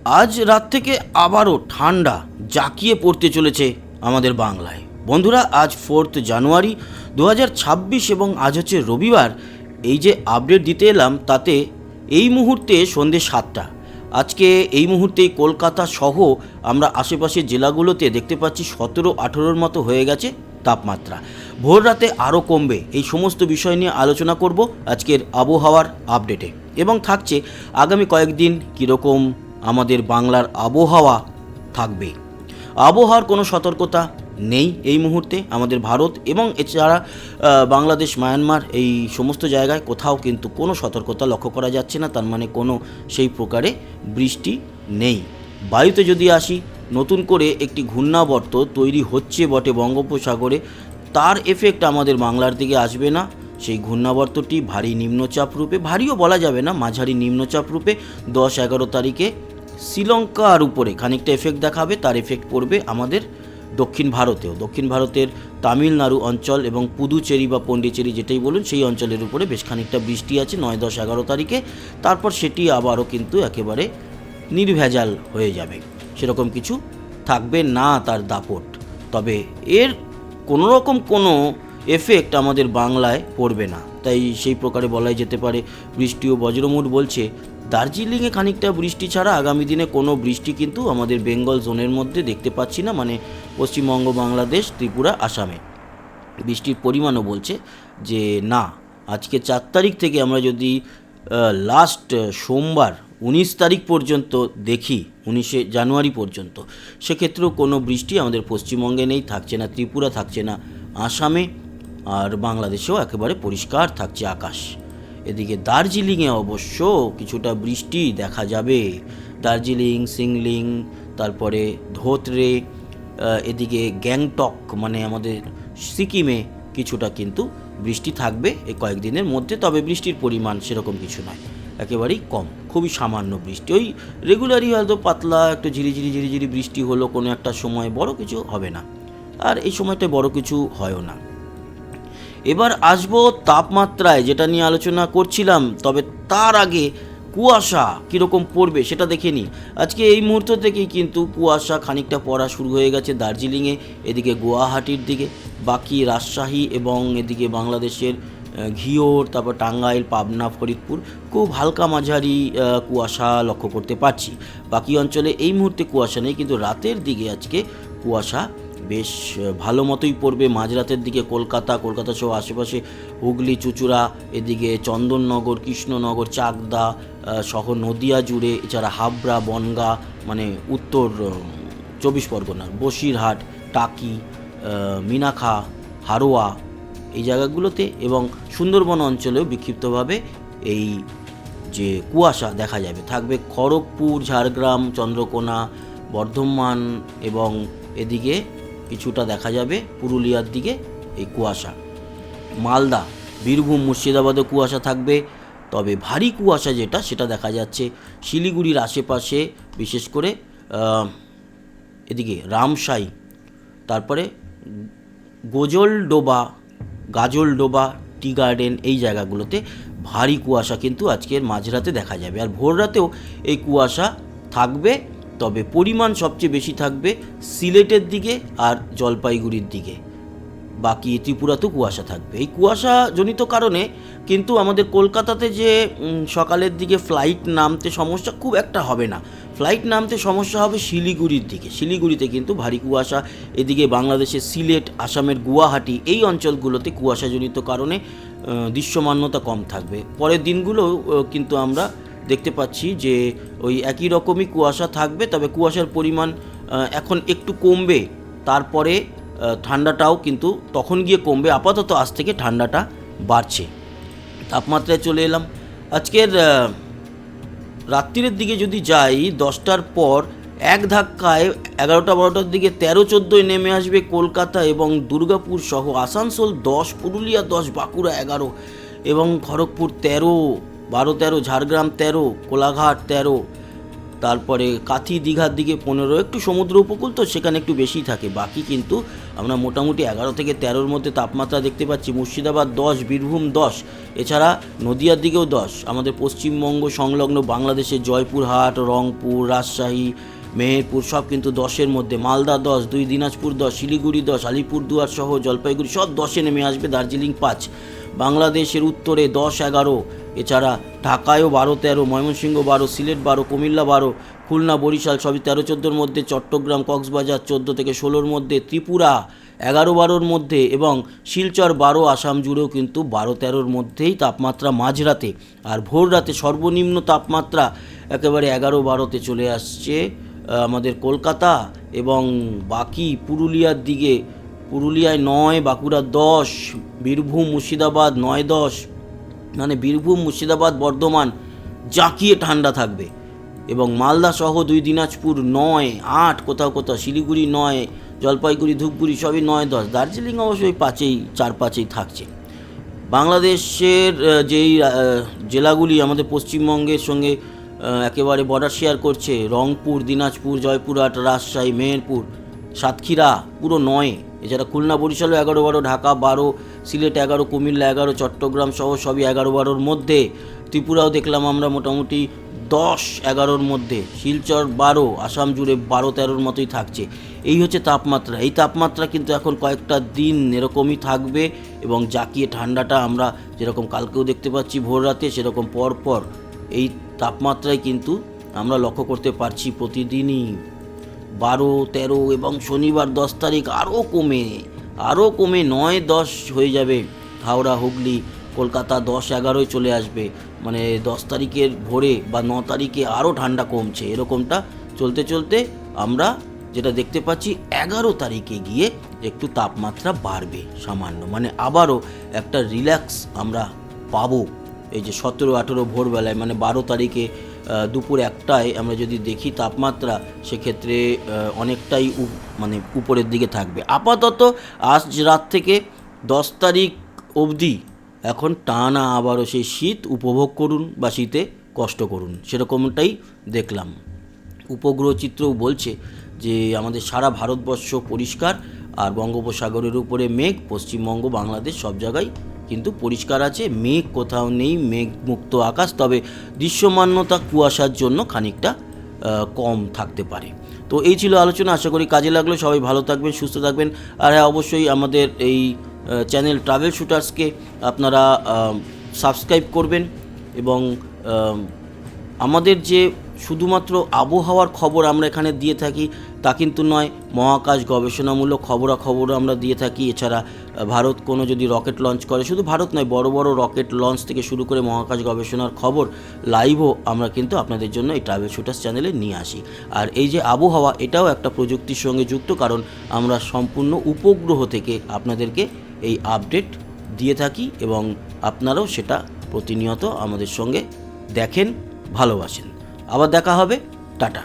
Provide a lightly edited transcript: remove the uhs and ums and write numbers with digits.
আজ রাত থেকে আবারও ঠান্ডা জাঁকিয়ে পড়তে চলেছে আমাদের বাংলায়। বন্ধুরা, আজ 4 জানুয়ারি 2026 এবং আজ হচ্ছে রবিবার। এই যে আপডেট দিতে এলাম তাতে এই মুহূর্তে সন্ধ্যে 7টা। আজকে এই মুহূর্তেই কলকাতা সহ আমরা আশেপাশের জেলাগুলোতে দেখতে পাচ্ছি 17-18 মতো হয়ে গেছে তাপমাত্রা। ভোর রাতে আরও কমবে। এই সমস্ত বিষয় নিয়ে আলোচনা করব আজকের আবহাওয়ার আপডেটে, এবং থাকছে আগামী কয়েকদিন কীরকম আমাদের বাংলার আবহাওয়া থাকবে। আবহাওয়ার কোনো সতর্কতা নেই এই মুহূর্তে আমাদের ভারত এবং এছাড়া বাংলাদেশ, মায়ানমার এই সমস্ত জায়গায় কোথাও কিন্তু কোনো সতর্কতা লক্ষ্য করা যাচ্ছে না। তার মানে কোনো সেই প্রকারে বৃষ্টি নেই। বায়ুতে যদি আসি, নতুন করে একটি ঘূর্ণাবর্ত তৈরি হচ্ছে বটে বঙ্গোপসাগরে, তার এফেক্ট আমাদের বাংলার দিকে আসবে না। সেই ঘূর্ণাবর্তটি ভারী নিম্নচাপ রূপে, ভারীও বলা যাবে না, মাঝারি নিম্নচাপ রূপে 10-11 তারিখে শ্রীলঙ্কার উপরে খানিকটা এফেক্ট দেখাবে। তার এফেক্ট পড়বে আমাদের দক্ষিণ ভারতেও। দক্ষিণ ভারতের তামিলনাড়ু অঞ্চল এবং পুদুচেরি বা পন্ডিচেরি যেটাই বলুন, সেই অঞ্চলের উপরে বেশ খানিকটা বৃষ্টি আছে 9-10-11 তারিখে। তারপর সেটি আবারও কিন্তু একেবারে নির্ভেজাল হয়ে যাবে, সেরকম কিছু থাকবে না তার দাপট। তবে এর কোনোরকম কোনো এফেক্ট আমাদের বাংলায় পড়বে না, তাই সেই প্রকারে বলাই যেতে পারে বৃষ্টি ও বজ্রমুট বলছে। দার্জিলিংয়ে খানিকটা বৃষ্টি ছাড়া আগামী দিনে কোনো বৃষ্টি কিন্তু আমাদের বেঙ্গল জোনের মধ্যে দেখতে পাচ্ছি না, মানে পশ্চিমবঙ্গ, বাংলাদেশ, ত্রিপুরা, আসামে বৃষ্টির পরিমাণও বলছে যে না। আজকে 4 তারিখ থেকে আমরা যদি লাস্ট সোমবার 19 তারিখ পর্যন্ত দেখি, 19শে জানুয়ারি পর্যন্ত, সেক্ষেত্রেও কোনো বৃষ্টি আমাদের পশ্চিমবঙ্গে নেই, থাকছে না ত্রিপুরা, থাকছে না আসামে, আর বাংলাদেশেও একেবারে পরিষ্কার থাকছে আকাশ। এদিকে দার্জিলিংয়ে অবশ্য কিছুটা বৃষ্টি দেখা যাবে। দার্জিলিং, সিংলিং, তারপরে ধোতরে, এদিকে গ্যাংটক মানে আমাদের সিকিমে কিছুটা কিন্তু বৃষ্টি থাকবে এই কয়েকদিনের মধ্যে। তবে বৃষ্টির পরিমাণ সেরকম কিছু নয়, একেবারেই কম, খুবই সামান্য বৃষ্টি। ওই রেগুলারই হয়তো পাতলা একটু ঝিরিঝিরি বৃষ্টি হলো কোনো একটা সময়, বড় কিছু হবে না। আর এই সময়টা বড় কিছু হয়ও না। এবার আসবো তাপমাত্রায়, যেটা নিয়ে আলোচনা করছিলাম। তবে তার আগে কুয়াশা কীরকম পড়বে সেটা দেখে নিই। আজকে এই মুহূর্ত থেকেই কিন্তু কুয়াশা খানিকটা পড়া শুরু হয়ে গেছে দার্জিলিংয়ে, এদিকে গুয়াহাটির দিকে, বাকি রাজশাহী এবং এদিকে বাংলাদেশের ঘিওর, তারপর টাঙ্গাইল, পাবনা, ফরিদপুর খুব হালকা মাঝারি কুয়াশা লক্ষ্য করতে পারছি। বাকি অঞ্চলে এই মুহূর্তে কুয়াশা নেই, কিন্তু রাতের দিকে আজকে কুয়াশা বেশ ভালো মতোই পড়বে। মাঝরাতের দিকে কলকাতা সহ আশেপাশে হুগলি, চুঁচুড়া, এদিকে চন্দননগর, কৃষ্ণনগর, চাকদা সহ নদিয়া জুড়ে, এছাড়া হাবড়া, বনগাঁ মানে উত্তর 24 পরগনার বসিরহাট, টাকি, মিনাখা, হারোয়া এই জায়গাগুলোতে, এবং সুন্দরবন অঞ্চলেও বিক্ষিপ্তভাবে এই যে কুয়াশা দেখা যাবে। থাকবে খড়গপুর, ঝাড়গ্রাম, চন্দ্রকোনা, বর্ধমান এবং এদিকে কিছুটা দেখা যাবে পুরুলিয়ার দিকে এই কুয়াশা। মালদা, বীরভূম, মুর্শিদাবাদে কুয়াশা থাকবে। তবে ভারী কুয়াশা যেটা সেটা দেখা যাচ্ছে শিলিগুড়ির আশেপাশে, বিশেষ করে এদিকে রামসাই, তারপরে গাজলডোবা, টি গার্ডেন এই জায়গাগুলোতে ভারী কুয়াশা কিন্তু আজকের মাঝরাতে দেখা যাবে। আর ভোর রাতেও এই কুয়াশা থাকবে, তবে পরিমাণ সবচেয়ে বেশি থাকবে সিলেটের দিকে আর জলপাইগুড়ির দিকে। বাকি ত্রিপুরাতেও কুয়াশা থাকবে। এই কুয়াশাজনিত কারণে কিন্তু আমাদের কলকাতাতে যে সকালের দিকে ফ্লাইট নামতে সমস্যা খুব একটা হবে না। ফ্লাইট নামতে সমস্যা হবে শিলিগুড়ির দিকে। শিলিগুড়িতে কিন্তু ভারী কুয়াশা। এদিকে বাংলাদেশের সিলেট, আসামের গুয়াহাটি এই অঞ্চলগুলোতে কুয়াশাজনিত কারণে দৃশ্যমানতা কম থাকবে। পরের দিনগুলো কিন্তু আমরা দেখতে পাচ্ছি যে ওই একই রকমই কুয়াশা থাকবে, তবে কুয়াশার পরিমাণ এখন একটু কমবে। তারপরে ঠান্ডাটাও কিন্তু তখন গিয়ে কমবে। আপাতত আজ থেকে ঠান্ডাটা বাড়ছে। তাপমাত্রায় চলে এলাম। আজকের রাত্রির দিকে যদি যাই, 10টার পর এক ধাক্কায় 11টা-12টার দিকে 13-14 নেমে আসবে কলকাতা এবং দুর্গাপুর সহ আসানসোল 10, পুরুলিয়া 10, বাঁকুড়া 11 এবং খড়গপুর 13, 12-13, ঝাড়গ্রাম 13, কোলাঘাট 13, তারপরে কাথি দীঘার দিকে 15, একটু সমুদ্র উপকূল তো সেখানে একটু বেশি থাকে। বাকি কিন্তু আমরা মোটামুটি 11 থেকে 13-র মধ্যে তাপমাত্রা দেখতে পাচ্ছি। মুর্শিদাবাদ 10, বীরভূম 10, এছাড়া নদিয়ার দিকেও 10। আমাদের পশ্চিমবঙ্গ সংলগ্ন বাংলাদেশের জয়পুরহাট, রংপুর, রাজশাহী, মেহেরপুর সব কিন্তু 10-এর মধ্যে। মালদা 10, 2 দিনাজপুর 10, শিলিগুড়ি 10, আলিপুরদুয়ার সহ জলপাইগুড়ি সব 10-এ নেমে আসবে। দার্জিলিং 5, বাংলাদেশের উত্তরে 10, 11, এছাড়া ঢাকায়ও 12, 13, ময়মনসিংহ 12, সিলেট 12, কুমিল্লা 12, খুলনা, বরিশাল সবই 13, 14-র মধ্যে। চট্টগ্রাম, কক্সবাজার 14 থেকে 16-র মধ্যে, ত্রিপুরা 11, 12-র মধ্যে এবং শিলচর 12। আসাম জুড়েও কিন্তু 12, 13-র মধ্যেই তাপমাত্রা মাঝরাতে। আর ভোর রাতে সর্বনিম্ন তাপমাত্রা একেবারে 11, 12-তে চলে আসছে আমাদের কলকাতা এবং বাকি পুরুলিয়ার দিকে। পুরুলিয়ায় 9, বাঁকুড়া 10, বীরভূম, মুর্শিদাবাদ 9, 10, মানে বীরভূম, মুর্শিদাবাদ, বর্ধমান জাঁকিয়ে ঠান্ডা থাকবে। এবং মালদা সহ 2 দিনাজপুর 9, 8, কোথাও কোথাও শিলিগুড়ি 9, জলপাইগুড়ি, ধূপগুড়ি সবই 9, 10। দার্জিলিং অবশ্যই 4, 5-এই থাকছে। বাংলাদেশের যেই জেলাগুলি আমাদের পশ্চিমবঙ্গের সঙ্গে একেবারে বর্ডার শেয়ার করছে, রংপুর, দিনাজপুর, জয়পুরহাট, রাজশাহী, মেহেরপুর, সাতক্ষীরা পুরো 9। এছাড়া খুলনা, বরিশালও 11, 12, ঢাকা 12, সিলেট 11, কুমিল্লা 11, চট্টগ্রাম সহ সবই 11, 12-র মধ্যে। ত্রিপুরাও দেখলাম আমরা মোটামুটি 10, 11-র মধ্যে। শিলচর 12, আসাম জুড়ে 12, 13-র মতোই থাকছে। এই হচ্ছে তাপমাত্রা। এই তাপমাত্রা কিন্তু এখন কয়েকটা দিন এরকমই থাকবে এবং জাঁকিয়ে ঠান্ডাটা আমরা যেরকম কালকেও দেখতে পাচ্ছি ভোর রাতে, সেরকম পরপর এই তাপমাত্রায় কিন্তু আমরা লক্ষ্য করতে পারছি প্রতিদিনই। 12, 13 এবং শনিবার 10 তারিখ আরও কমে 9, 10 হয়ে যাবে। হাওড়া, হুগলি, কলকাতা 10, 11-ই চলে আসবে। মানে 10 তারিখের ভোরে বা 9 তারিখে আরও ঠান্ডা কমছে। এরকমটা চলতে চলতে আমরা যেটা দেখতে পাচ্ছি 11 তারিখে গিয়ে একটু তাপমাত্রা বাড়বে সামান্য, মানে আবারও একটা রিল্যাক্স আমরা পাবো। এই যে 17, 18 ভোরবেলায়, মানে 12 তারিখে দুপুর 1টায় আমরা যদি দেখি তাপমাত্রা, সেক্ষেত্রে অনেকটাই মানে উপরের দিকে থাকবে। আপাতত আজ রাত থেকে 10 তারিখ অবধি এখন টানা আবারও সেই শীত উপভোগ করুন বা শীতে কষ্ট করুন, সেরকমটাই দেখলাম। উপগ্রহ চিত্রও বলছে যে আমাদের সারা ভারতবর্ষ পরিষ্কার, আর বঙ্গোপসাগরের উপরে মেঘ। পশ্চিমবঙ্গ, বাংলাদেশ সব জায়গায় কিন্তু পরিষ্কার আছে, মেঘ কোথাও নেই, মেঘমুক্ত আকাশ। তবে দৃশ্যমানতা কুয়াশার জন্য খানিকটা কম থাকতে পারে। তো এই ছিল আলোচনা, আশা করি কাজে লাগলো। সবাই ভালো থাকবেন, সুস্থ থাকবেন। আর হ্যাঁ, অবশ্যই আমাদের এই চ্যানেল ট্রাভেল শুটার্সকে আপনারা সাবস্ক্রাইব করবেন এবং আমাদের যে শুধুমাত্র আবহাওয়ার খবর আমরা এখানে দিয়ে থাকি তা কিন্তু নয়, মহাকাশ গবেষণামূলক খবরাখবর আমরা দিয়ে থাকি। এছাড়া ভারত কোনো যদি রকেট লঞ্চ করে, শুধু ভারত নয়, বড় বড় রকেট লঞ্চ থেকে শুরু করে মহাকাশ গবেষণার খবর লাইভও আমরা কিন্তু আপনাদের জন্য এই ট্রাভেল শুটার্স চ্যানেলে নিয়ে আসি। আর এই যে আবহাওয়া, এটাও একটা প্রযুক্তির সঙ্গে যুক্ত, কারণ আমরা সম্পূর্ণ উপগ্রহ থেকে আপনাদেরকে এই আপডেট দিয়ে থাকি এবং আপনারাও সেটা প্রতিনিয়ত আমাদের সঙ্গে দেখেন, ভালোবাসেন। আবার দেখা হবে, টাটা।